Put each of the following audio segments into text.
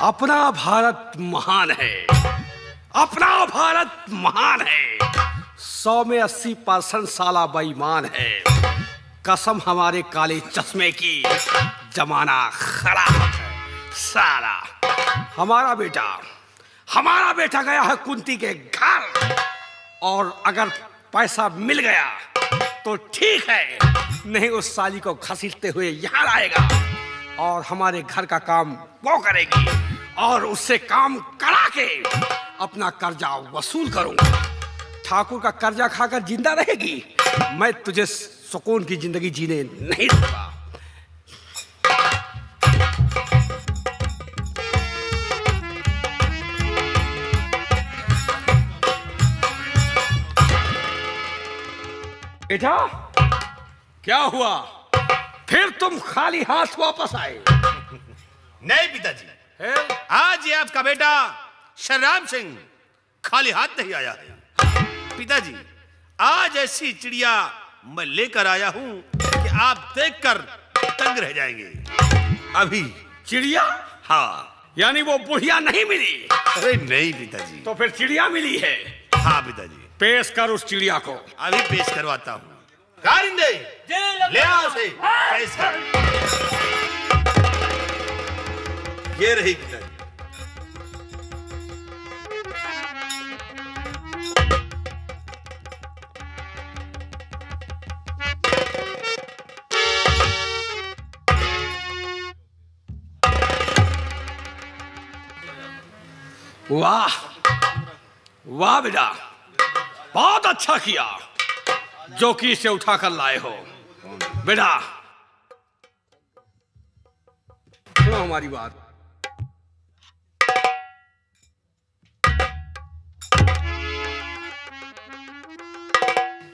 अपना भारत महान है, अपना भारत महान है। 100 में 80% साला बेईमान है। कसम हमारे काले चश्मे की, जमाना खराब है साला। हमारा बेटा गया है कुंती के घर, और अगर पैसा मिल गया तो ठीक है, नहीं उस साली को घसीटते हुए यहाँ लाएगा और हमारे घर का काम वो करेगी, और उससे काम करा के अपना कर्जा वसूल करूंगा। ठाकुर का कर्जा खाकर जिंदा रहेगी, मैं तुझे सुकून की जिंदगी जीने नहीं दूंगा। बेटा, क्या हुआ? फिर तुम खाली हाथ वापस आए? नहीं पिताजी, आज ये आपका बेटा शरराम सिंह खाली हाथ नहीं आया है। पिताजी, आज ऐसी चिड़िया मैं लेकर आया हूं कि आप देखकर तंग रह जाएंगे। अभी चिड़िया? हाँ। यानी वो बुढ़िया नहीं मिली? अरे नहीं पिताजी। तो फिर चिड़िया मिली है? हाँ पिताजी। पेश कर उस चिड़िया को। अभी पेश करवाता हूँ। कारिंदे, ले आओ उसे, पेश कर। ये रही पिताजी। वाह वाह बेटा, बहुत अच्छा किया जो कि इसे उठाकर लाए हो। बेटा सुनो हमारी बात।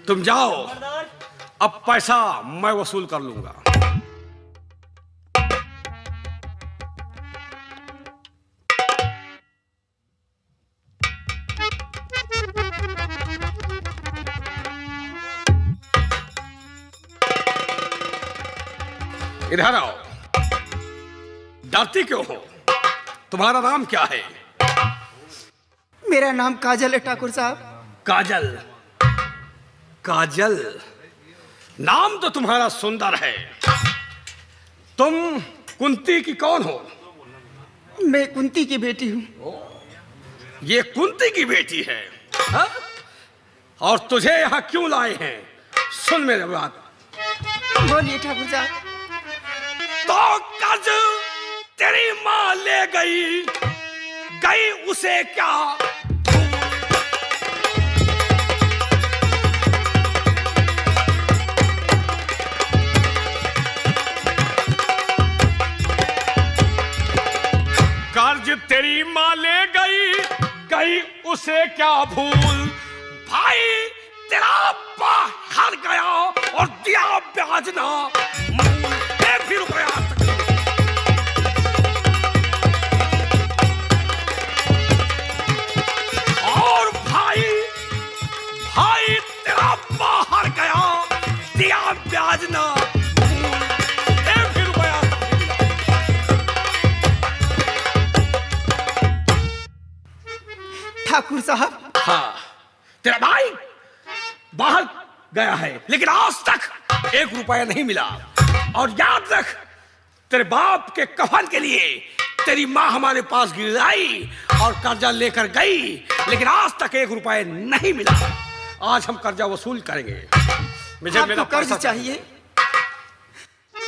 तुम जाओ, अब पैसा मैं वसूल कर लूंगा। इधर आओ। डरती क्यों हो? तुम्हारा नाम क्या है? मेरा नाम काजल है ठाकुर साहब। काजल? काजल नाम तो तुम्हारा सुंदर है। तुम कुंती की कौन हो? मैं कुंती की बेटी हूं। ये कुंती की बेटी है हा? और तुझे यहां क्यों लाए हैं? सुन मेरी बात। बोलिए ठाकुर साहब। तो कर्ज तेरी मां ले गई उसे क्या? कर्ज तेरी मां ले गई उसे क्या भूल? भाई तेरा बाहर गया और दिया ब्याज ना भी रुपया तक। और भाई तेरा बाहर गया, दिया ब्याज ना भी रुपया तक। ठाकुर साहब। हाँ, तेरा भाई बाहर गया है, लेकिन आज तक 1 रुपया नहीं मिला। और याद रख, तेरे बाप के कफन के लिए तेरी माँ हमारे पास गिराई और कर्जा लेकर गई, लेकिन आज तक 1 रुपया नहीं मिला। आज हम कर्जा वसूल करेंगे। मुझे मेरा कर्ज चाहिए।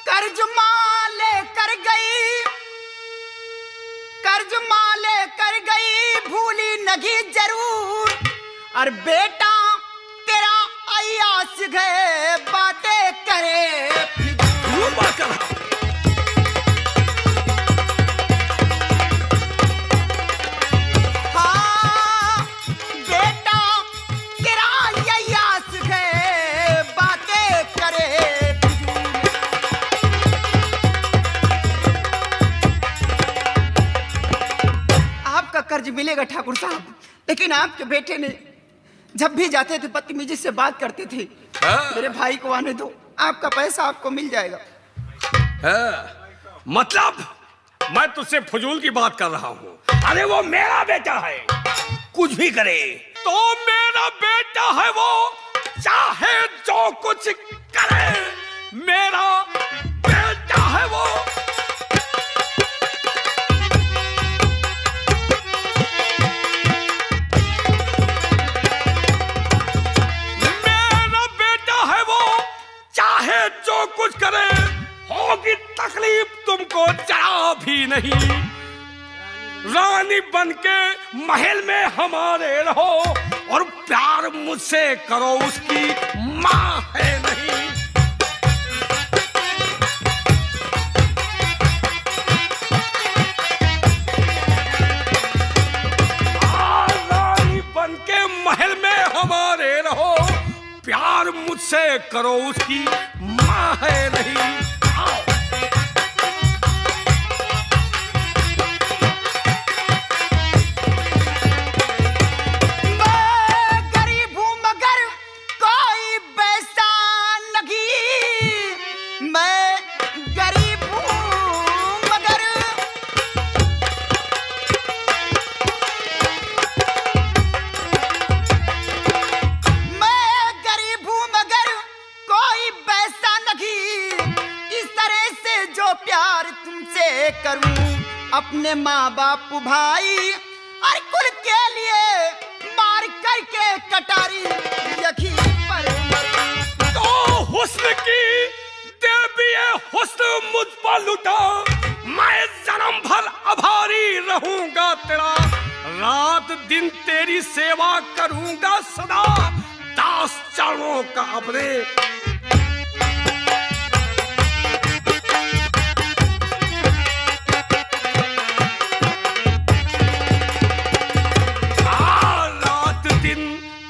कर्ज माँ लेकर गई, कर्ज माँ लेकर गई, भूली नगी जरूर। और बेटा तेरा अयास गए, बातें करे बात कर। हाँ, बेटा तेरा अयास गए, बातें करे। आपका कर्ज मिलेगा ठाकुर साहब, लेकिन आपके बेटे ने जब भी जाते थे बदतमीजी से बात करते थे। मेरे भाई को आने दो, आपका पैसा आपको मिल जाएगा। मतलब मैं तुझसे फजूल की बात कर रहा हूँ। अरे वो मेरा बेटा है, कुछ भी करे तो मेरा बेटा है वो, चाहे जो कुछ करे मेरा बेटा है वो। मेरा बेटा है वो, चाहे जो कुछ करे, होगी तकलीफ तुमको जरा भी नहीं। रानी बनके महल में हमारे रहो और प्यार मुझसे करो, उसकी माँ है नहीं। रानी बनके महल में हमारे रहो, प्यार मुझसे करो, उसकी माँ है नहीं। अपने माँ बाप भाई और कुल के लिए मार करके कटारी यकीन पर तो हुस्न की देवी हुस्न मुझ पर लुटा, मैं जन्म भर आभारी रहूंगा तेरा, रात दिन तेरी सेवा करूंगा सदा, दास चरणों का अपने।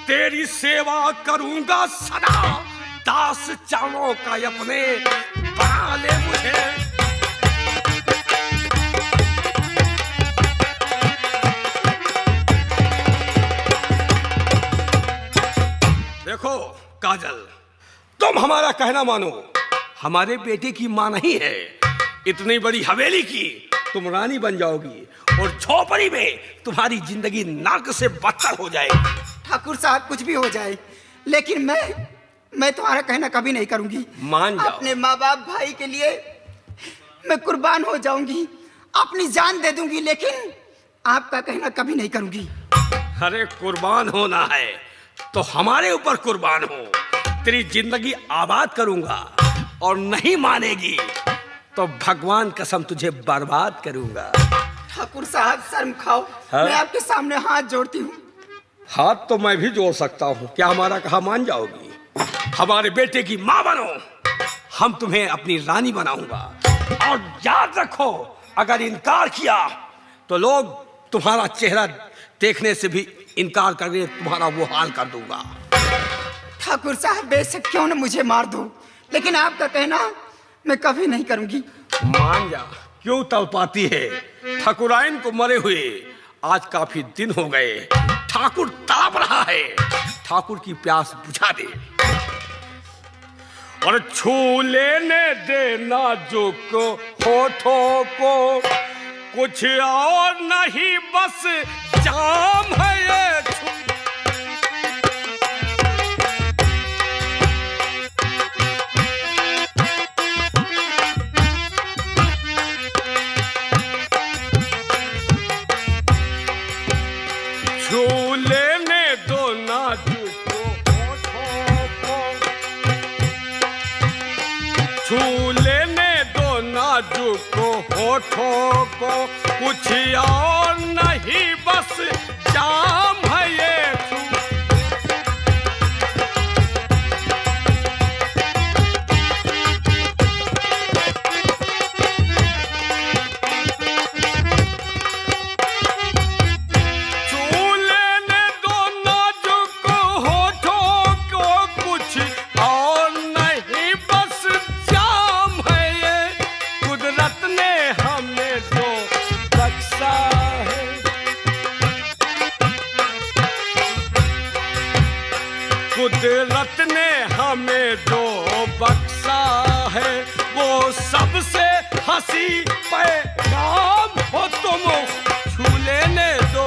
तेरी सेवा करूंगा सदा, दास चरणों का अपने बना ले मुझे। देखो काजल, तुम हमारा कहना मानो, हमारे बेटे की मां नहीं है। इतनी बड़ी हवेली की तुम रानी बन जाओगी और झोपड़ी में तुम्हारी जिंदगी नर्क से बदतर हो जाएगी। ठाकुर साहब कुछ भी हो जाए, लेकिन मैं तुम्हारा कहना कभी नहीं करूंगी। मान जाओ। अपने माँ बाप भाई के लिए मैं कुर्बान हो जाऊंगी, अपनी जान दे दूंगी, लेकिन आपका कहना कभी नहीं करूंगी। अरे कुर्बान होना है तो हमारे ऊपर कुर्बान हो, तेरी जिंदगी आबाद करूंगा, और नहीं मानेगी तो भगवान कसम तुझे बर्बाद करूंगा। ठाकुर साहब शर्म खाओ। मैं आपके सामने हाथ जोड़ती हूँ। हाथ तो मैं भी जोड़ सकता हूँ, क्या हमारा कहा मान जाओगी? हमारे बेटे की माँ बनो, हम तुम्हें अपनी रानी बनाऊंगा, और याद रखो अगर इनकार किया तो लोग तुम्हारा चेहरा देखने से भी इनकार करके तुम्हारा वो हाल कर दूंगा। ठाकुर साहब बेशक क्यों न मुझे मार दो, लेकिन आपका कहना मैं कभी नहीं करूंगी। मान जा, क्यों तड़पाती है? ठाकुराइन को मरे हुए आज काफी दिन हो गए, ठाकुर तड़प रहा है, ठाकुर की प्यास बुझा दे। और छू लेने देना जो को होठों को, कुछ और नहीं बस जाम है ये। छू लेने दो नाजुक होठों को, छू लेने दो नाजुक होठों को, कुछ और नहीं बस जाम है ये। कुदरत ने हमें जो बख्शा है वो सबसे हंसी पैगाम हो तुम छू लेने दो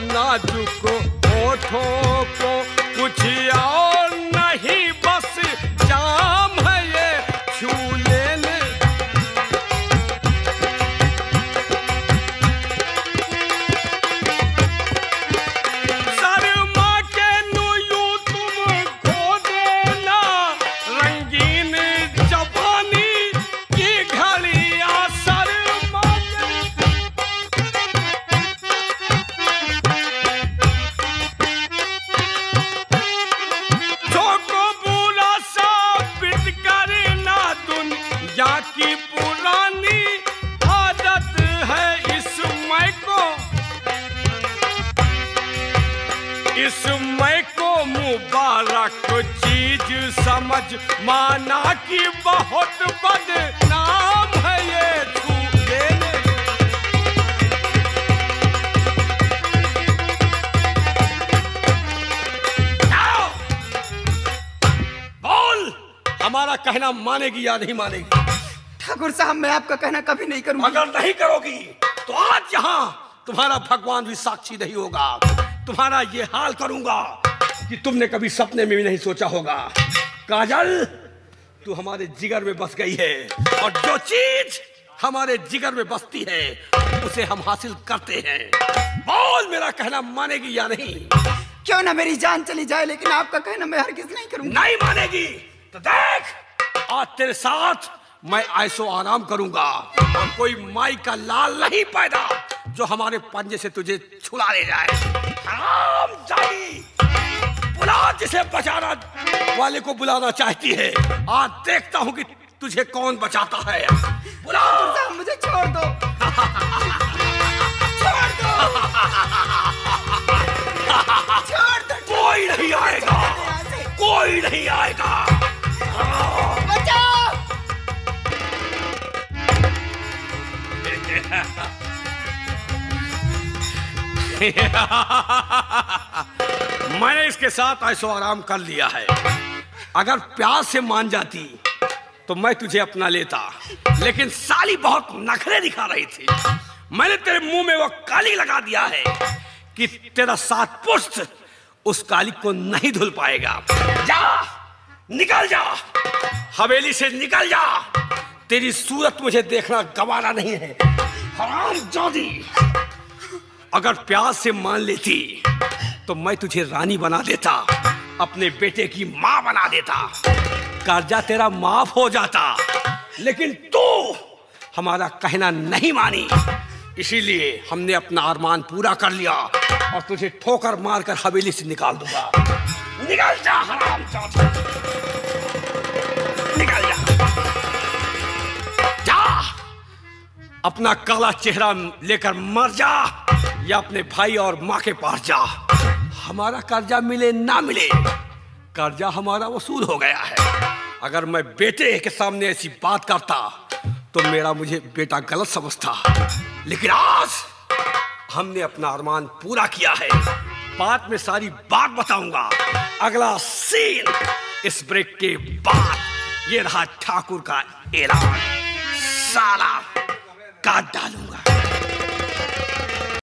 नाजुक होठों को कुछ और नहीं बस जाम है ये छू लेने शर्मा के यूं तुम खो देना रंगीन जवानी की घड़ियां शर्मा की पुरानी आदत है इसमें को मुबारक चीज समझ माना कि बहुत बदनाम है ये छू लेने बोल हमारा कहना मानेगी या नहीं मानेगी? ठाकुर साहब मैं आपका कहना कभी नहीं करूंगा। अगर नहीं करोगी तो आज यहाँ तुम्हारा भगवान भी साक्षी नहीं होगा। तुम्हारा ये हाल करूंगा कि तुमने कभी सपने में भी नहीं सोचा होगा। काजल तू हमारे जिगर में बस गई है और जो चीज हमारे जिगर में बसती है उसे हम हासिल करते हैं। बोल मेरा कहना मानेगी या नहीं? क्यों ना मेरी जान चली जाए लेकिन आपका कहना मैं हरगिज नहीं करूंगा। नहीं मानेगी तो देख आज तेरे साथ मैं ऐसो आराम करूंगा और कोई माई का लाल नहीं पैदा जो हमारे पंजे से तुझे छुड़ा ले जाए। हराम जादी बुला जिसे बचाना वाले को बुलाना चाहती है। आज देखता हूं कि तुझे कौन बचाता है। बुला मुझे छोड़ दो छोड़ दो छोड़ दो। कोई नहीं आएगा कोई नहीं आएगा। बचाओ मैंने इसके साथ ऐसो आराम कर लिया है। अगर प्यार से मान जाती तो मैं तुझे अपना लेता, लेकिन साली बहुत नखरे दिखा रही थी। मैंने तेरे मुंह में वो काली लगा दिया है कि तेरा सात पुष्ट उस काली को नहीं धुल पाएगा। जा निकल जा हवेली से निकल जा। तेरी सूरत मुझे देखना गवारा नहीं है। हराम जादी अगर प्यार से मान लेती तो मैं तुझे रानी बना देता, अपने बेटे की मां बना देता, कर्जा तेरा माफ हो जाता। लेकिन तू हमारा कहना नहीं मानी, इसीलिए हमने अपना अरमान पूरा कर लिया और तुझे ठोकर मारकर हवेली से निकाल दूंगा। निकल जा हराम जादा निकल जा। जा अपना काला चेहरा लेकर मर जा या अपने भाई और माँ के पास जा। हमारा कर्जा मिले ना मिले कर्जा हमारा वसूल हो गया है। अगर मैं बेटे के सामने ऐसी बात करता तो मेरा मुझे बेटा गलत समझता, लेकिन आज हमने अपना अरमान पूरा किया है। बाद में सारी बात बताऊंगा। अगला सीन इस ब्रेक के बाद। ये रहा ठाकुर का ऐलान, साला काट डालूंगा।